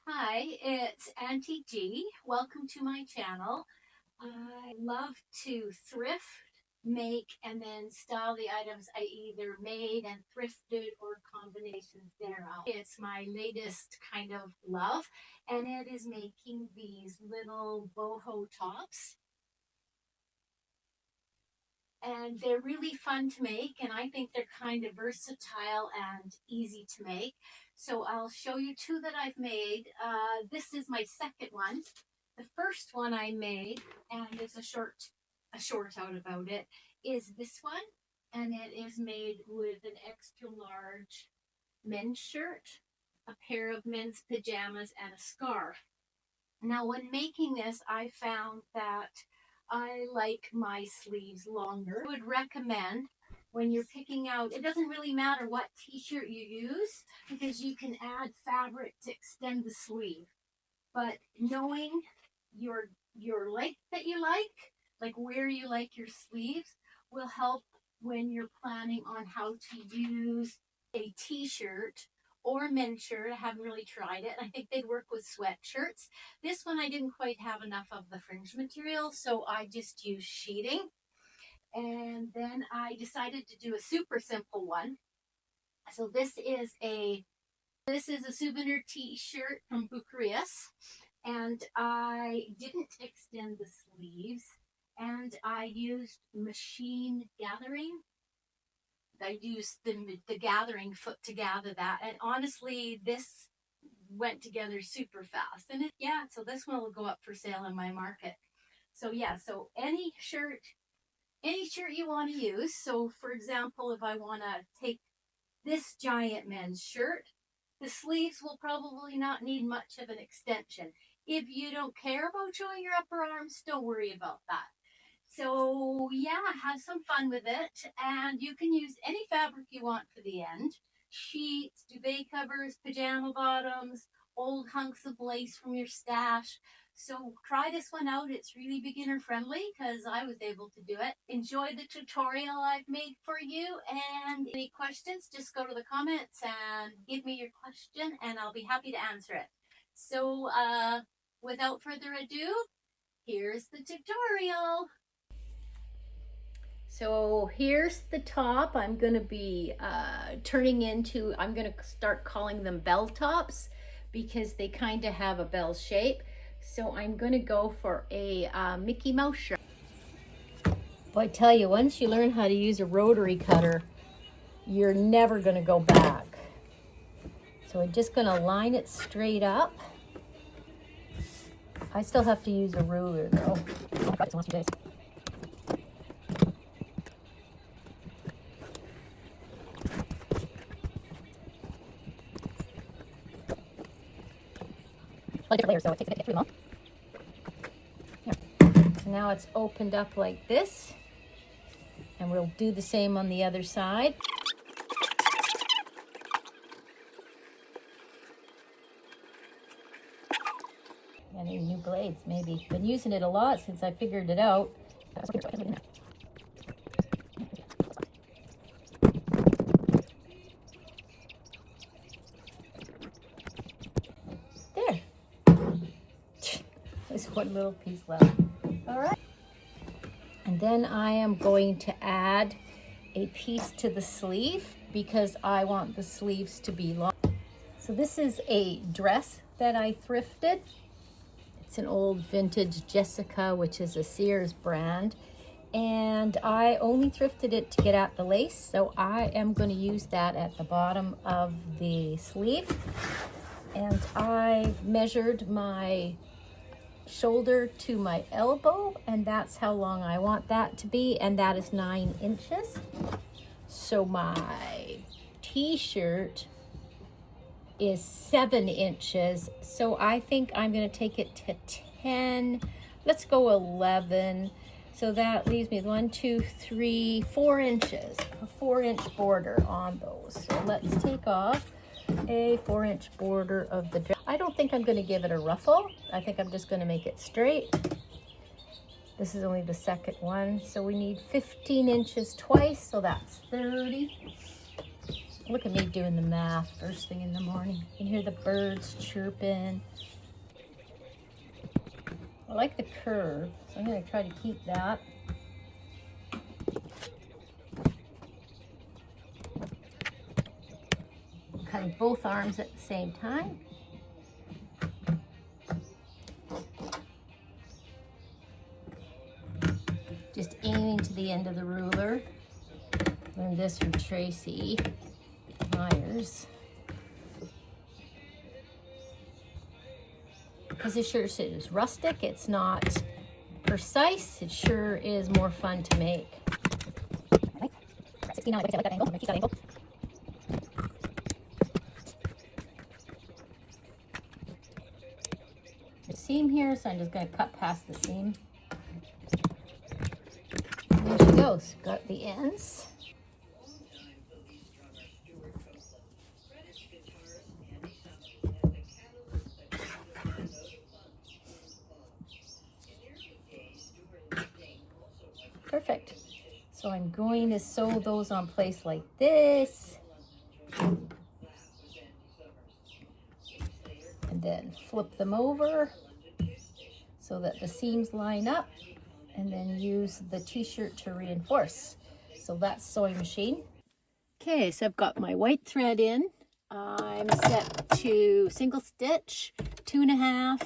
Hi, it's Auntie G. Welcome to my channel. I love to thrift, make, and then style the items I either made and thrifted or combinations thereof. It's my latest kind of love, and it is making these little boho tops. And they're really fun to make, and I think they're kind of versatile and easy to make. So I'll show you two that I've made. This is my second one. The first one I made, and there's a short out about it, is this one, and it is made with an extra large men's shirt, a pair of men's pajamas, and a scarf. Now, when making this, I found that I like my sleeves longer. I would recommend when you're picking out, it doesn't really matter what t-shirt you use because you can add fabric to extend the sleeve. But knowing your length that you like where you like your sleeves, will help when you're planning on how to use a t-shirt or a men's shirt. I haven't really tried it. I think they'd work with sweatshirts. This one I didn't quite have enough of the fringe material, so I just used sheeting. And then I decided to do a super simple one. So this is a souvenir t-shirt from Bucharest, and I didn't extend the sleeves, and I used machine gathering. I used the gathering foot to gather that, and honestly, this went together super fast. And so this one will go up for sale in my market. So yeah, so any shirt you want to use. So for example, if I want to take this giant men's shirt, the sleeves will probably not need much of an extension. If you don't care about showing your upper arms, don't worry about that. So yeah, have some fun with it, and you can use any fabric you want for the end. Sheets, duvet covers, pajama bottoms, old hunks of lace from your stash. So try this one out. It's really beginner friendly because I was able to do it. Enjoy the tutorial I've made for you, and any questions, just go to the comments and give me your question and I'll be happy to answer it. So without further ado, here's the tutorial. So here's the top. I'm going to be turning into, I'm going to start calling them bell tops because they kind of have a bell shape. So I'm going to go for a Mickey Mouse shirt. Boy, I tell you, once you learn how to use a rotary cutter, you're never going to go back. So I'm just going to line it straight up. I still have to use a ruler though. I'll practice in the last few days. Like different layers, so it takes a bit to get through them all. There. So now it's opened up like this, and we'll do the same on the other side. Any new blades, maybe. Been using it a lot since I figured it out. There. There's one little piece left. All right. And then I am going to add a piece to the sleeve because I want the sleeves to be long. So this is a dress that I thrifted. It's an old vintage Jessica, which is a Sears brand. And I only thrifted it to get at the lace. So I am going to use that at the bottom of the sleeve. And I measured my shoulder to my elbow, and that's how long I want that to be, and that is 9 inches. So my t-shirt is 7 inches, so I think I'm going to take it to 10. Let's go 11. So that leaves me 1, 2, 3, 4 inches, a 4-inch border on those. So let's take off a 4-inch border of the dress. I don't think I'm going to give it a ruffle. I think I'm just going to make it straight. This is only the second one, so we need 15 inches twice, so that's 30. Look at me doing the math first thing in the morning. You can hear the birds chirping. I like the curve, so I'm going to try to keep that. Cutting both arms at the same time. Just aiming to the end of the ruler. Learned this from Tracy Myers. Because it sure is rustic, it's not precise, it sure is more fun to make. 69, like I said, I like that angle, I'm gonna keep that angle. There's a seam here, so I'm just gonna cut past the seam. And there she goes, got the ends. Perfect. So I'm going to sew those on place like this. And then flip them over so that the seams line up, and then use the t-shirt to reinforce. So that's sewing machine. Okay, so I've got my white thread in. I'm set to single stitch, 2.5,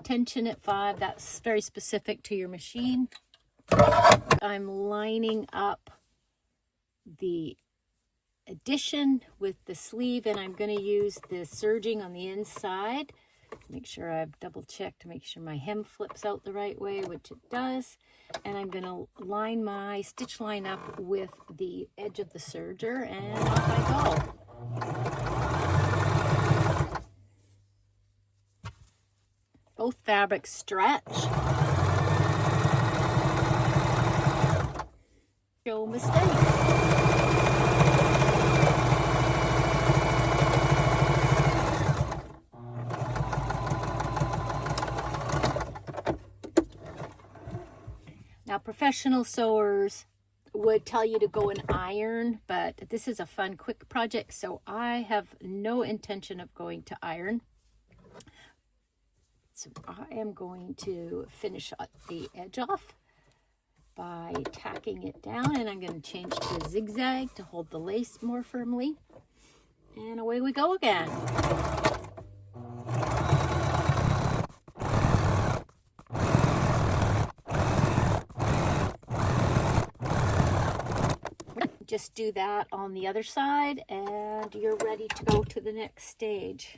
tension at 5. That's very specific to your machine. I'm lining up the addition with the sleeve, and I'm going to use the serging on the inside. Make sure I've double checked to make sure my hem flips out the right way, which it does. And I'm going to line my stitch line up with the edge of the serger, and off I go. Both fabrics stretch. No mistakes. Now, professional sewers would tell you to go and iron, but this is a fun, quick project, so I have no intention of going to iron. So I am going to finish the edge off by tacking it down, and I'm going to change to a zigzag to hold the lace more firmly. And away we go again. Just do that on the other side, and you're ready to go to the next stage.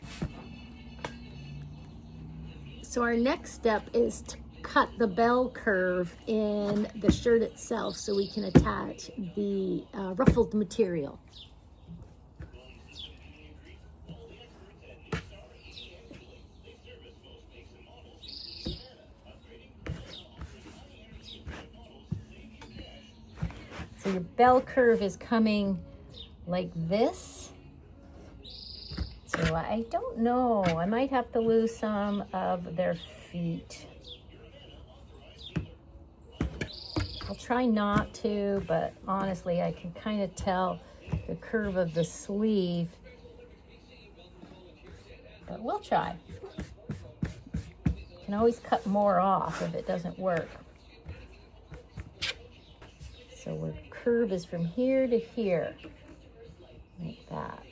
So our next step is to cut the bell curve in the shirt itself so we can attach the ruffled material. So your bell curve is coming like this. So I don't know, I might have to lose some of their feet. I'll try not to, but honestly, I can kind of tell the curve of the sleeve. But we'll try. You can always cut more off if it doesn't work. So our curve is from here to here, like that.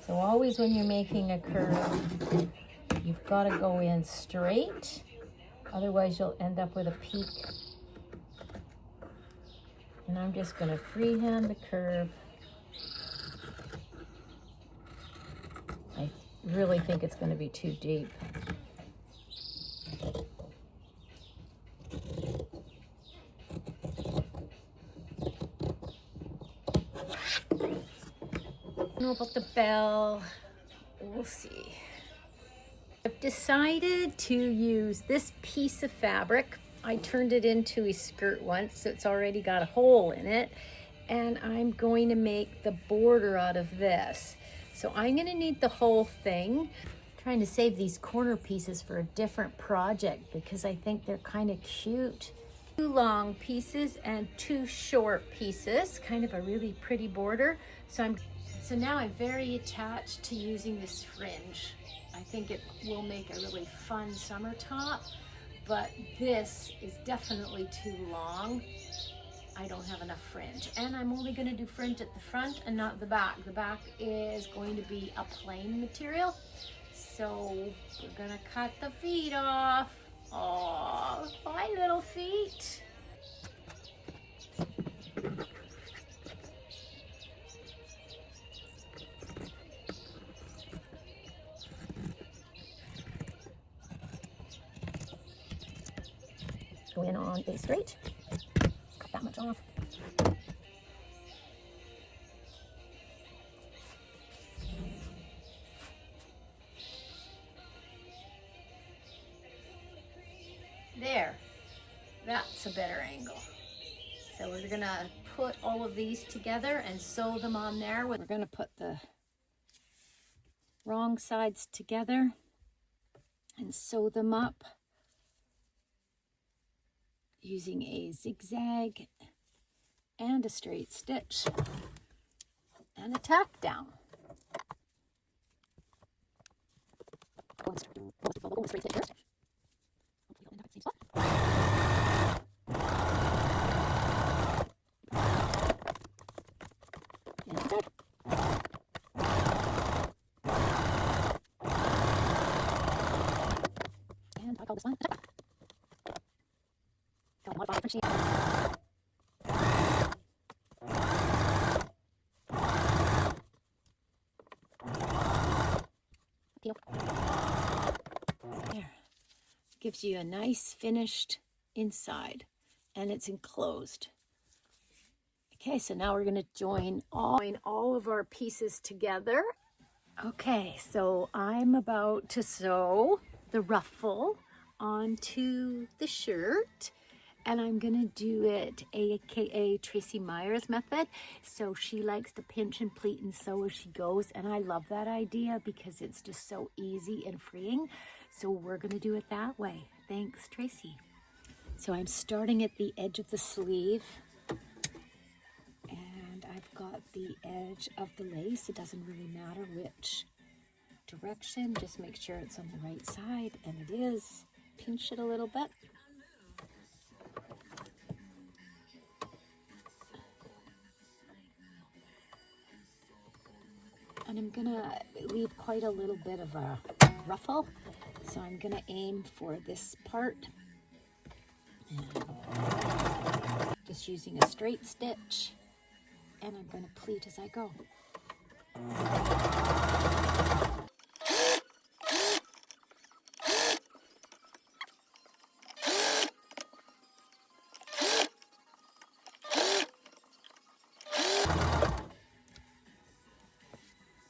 So always when you're making a curve, you've got to go in straight, otherwise you'll end up with a peak. And I'm just going to freehand the curve. I really think it's going to be too deep. I don't know about the bell. We'll see. I've decided to use this piece of fabric. I turned it into a skirt once, so it's already got a hole in it. And I'm going to make the border out of this. So I'm going to need the whole thing. I'm trying to save these corner pieces for a different project because I think they're kind of cute. 2 long pieces and 2 short pieces, kind of a really pretty border. So I'm So now I'm very attached to using this fringe. I think it will make a really fun summer top, but this is definitely too long. I don't have enough fringe, and I'm only going to do fringe at the front and not the back. The back is going to be a plain material, so we're going to cut the feet off. Oh, my little feet. Go in on a straight, cut that much off. There, that's a better angle. So we're gonna put all of these together and sew them on there. We're gonna put the wrong sides together and sew them up using a zigzag and a straight stitch and a tack down. Go straight stitch first. Hopefully you'll end up at the same spot. And zigzag. And I call this one a tack. Got a modify different shape. There. Gives you a nice finished inside, and it's enclosed. Okay, so now we're going to join all of our pieces together. Okay, so I'm about to sew the ruffle onto the shirt, and I'm gonna do it aka Tracy Meyer's method. So she likes to pinch and pleat and sew as she goes, and I love that idea because it's just so easy and freeing. So we're gonna do it that way. Thanks, Tracy. So I'm starting at the edge of the sleeve, and I've got the edge of the lace. It doesn't really matter which direction, just make sure it's on the right side, and it is. Pinch it a little bit. And I'm gonna leave quite a little bit of a ruffle, so I'm gonna aim for this part. And just using a straight stitch, and I'm gonna pleat as I go.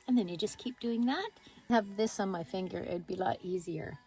And then you just keep doing that. Have this on my finger, it'd be a lot easier.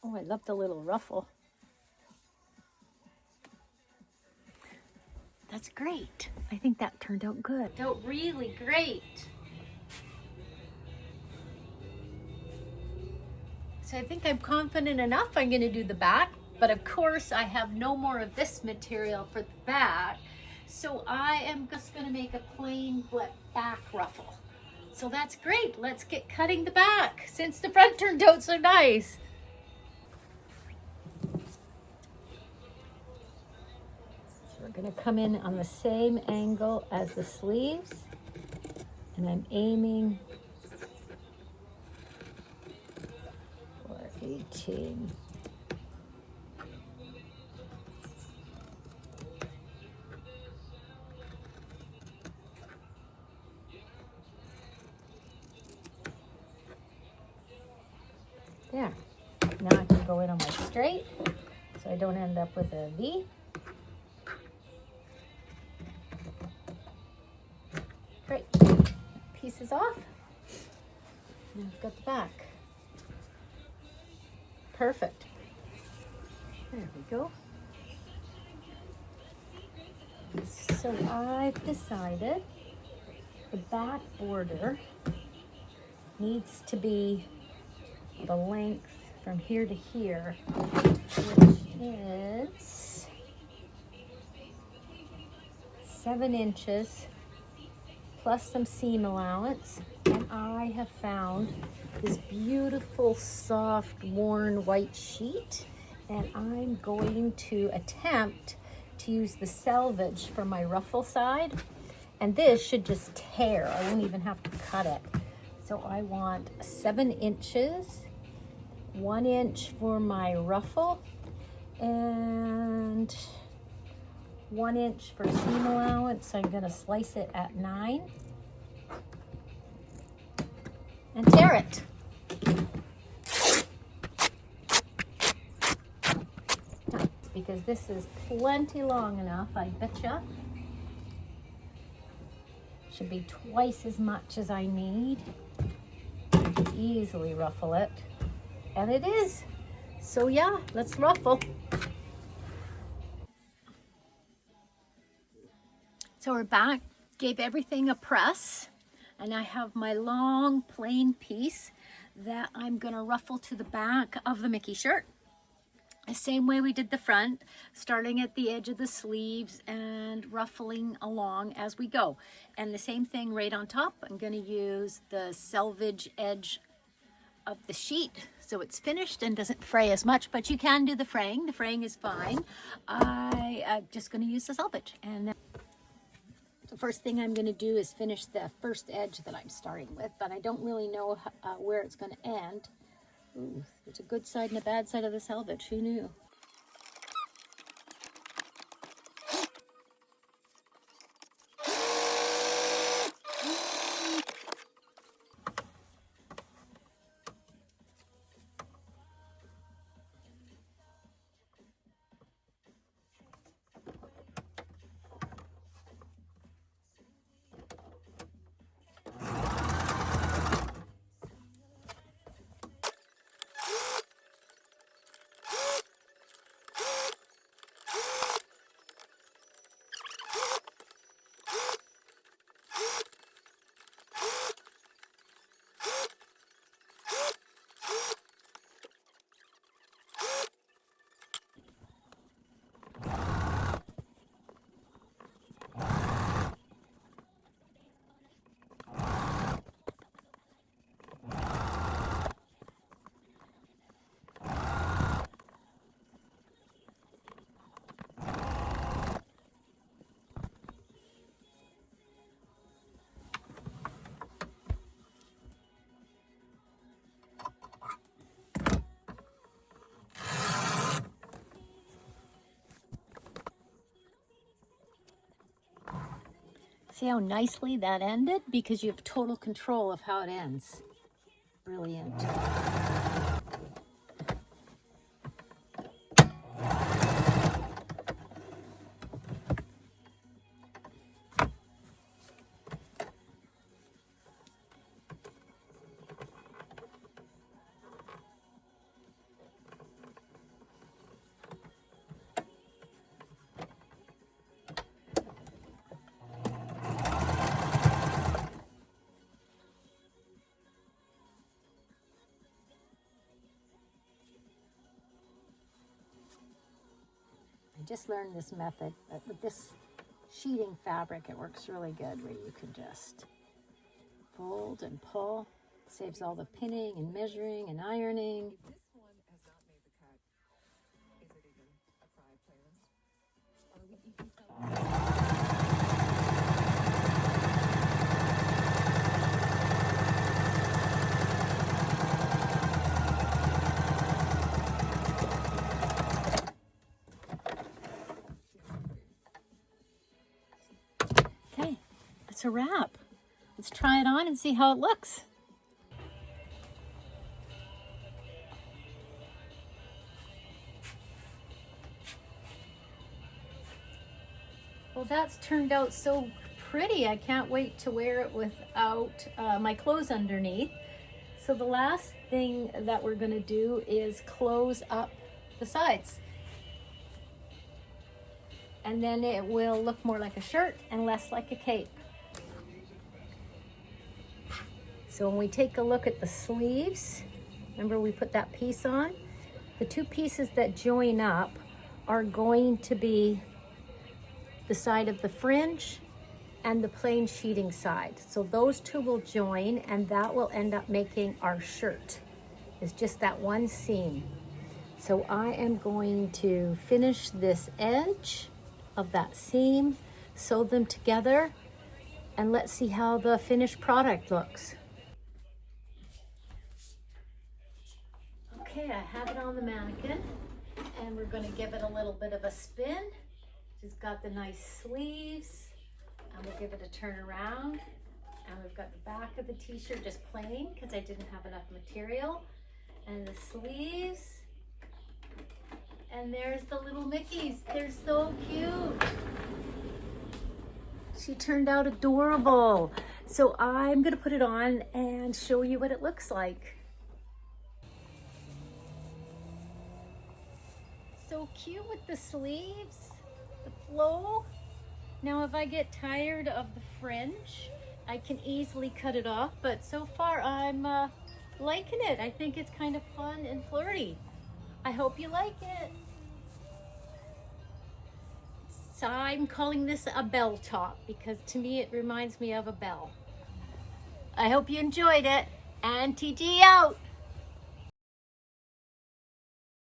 Oh, I love the little ruffle. That's great. I think that turned out good. Out really great. So I think I'm confident enough I'm going to do the back, but of course I have no more of this material for the back. So I am just going to make a plain back ruffle. So that's great. Let's get cutting the back since the front turned out so nice. So we're going to come in on the same angle as the sleeves, and I'm aiming for 18. There. Now I can go in on my straight so I don't end up with a V. Great. Pieces off. Now I've got the back. Perfect. There we go. So I've decided the back border needs to be the length from here to here, which is 7 inches plus some seam allowance. And I have found this beautiful, soft, worn white sheet, and I'm going to attempt to use the selvage for my ruffle side. And this should just tear. I won't even have to cut it. So I want 7 inches, 1 inch for my ruffle, and 1 inch for seam allowance. So I'm going to slice it at 9 and tear it. Because this is plenty long enough, I betcha. Should be twice as much as I need. Easily ruffle it. And it is. So yeah, let's ruffle. So we're back, gave everything a press, and I have my long plain piece that I'm gonna ruffle to the back of the Mickey shirt. The same way we did the front, starting at the edge of the sleeves and ruffling along as we go. And the same thing right on top. I'm going to use the selvage edge of the sheet so it's finished and doesn't fray as much, but you can do the fraying. The fraying is fine. I'm just going to use the selvage. And the first thing I'm going to do is finish the first edge that I'm starting with, but I don't really know where it's going to end. Ooh, there's a good side and a bad side of the selvage. Who knew? See how nicely that ended? Because you have total control of how it ends. Brilliant. just learned this method, but with this sheeting fabric, it works really good where you can just fold and pull. Saves all the pinning and measuring and ironing. This one has not made the cut. Is it even a fry playlist? Are we eating Okay, that's a wrap. Let's try it on and see how it looks. Well, that's turned out so pretty. I can't wait to wear it without my clothes underneath. So the last thing that we're going to do is close up the sides. And then it will look more like a shirt and less like a cape. So when we take a look at the sleeves, remember we put that piece on? The two pieces that join up are going to be the side of the fringe and the plain sheeting side. So those two will join and that will end up making our shirt. It's just that one seam. So I am going to finish this edge of that seam, sew them together, and let's see how the finished product looks. Okay, I have it on the mannequin and we're going to give it a little bit of a spin. It's got the nice sleeves, and we'll give it a turn around. And we've got the back of the t-shirt just plain because I didn't have enough material. And the sleeves. And there's the little Mickeys. They're so cute. She turned out adorable. So I'm gonna put it on and show you what it looks like. So cute with the sleeves. The flow. Now if I get tired of the fringe, I can easily cut it off, but so far I'm liking it. I think it's kind of fun and flirty. I hope you like it. So I'm calling this a bell top because to me it reminds me of a bell. I hope you enjoyed it, and TG out.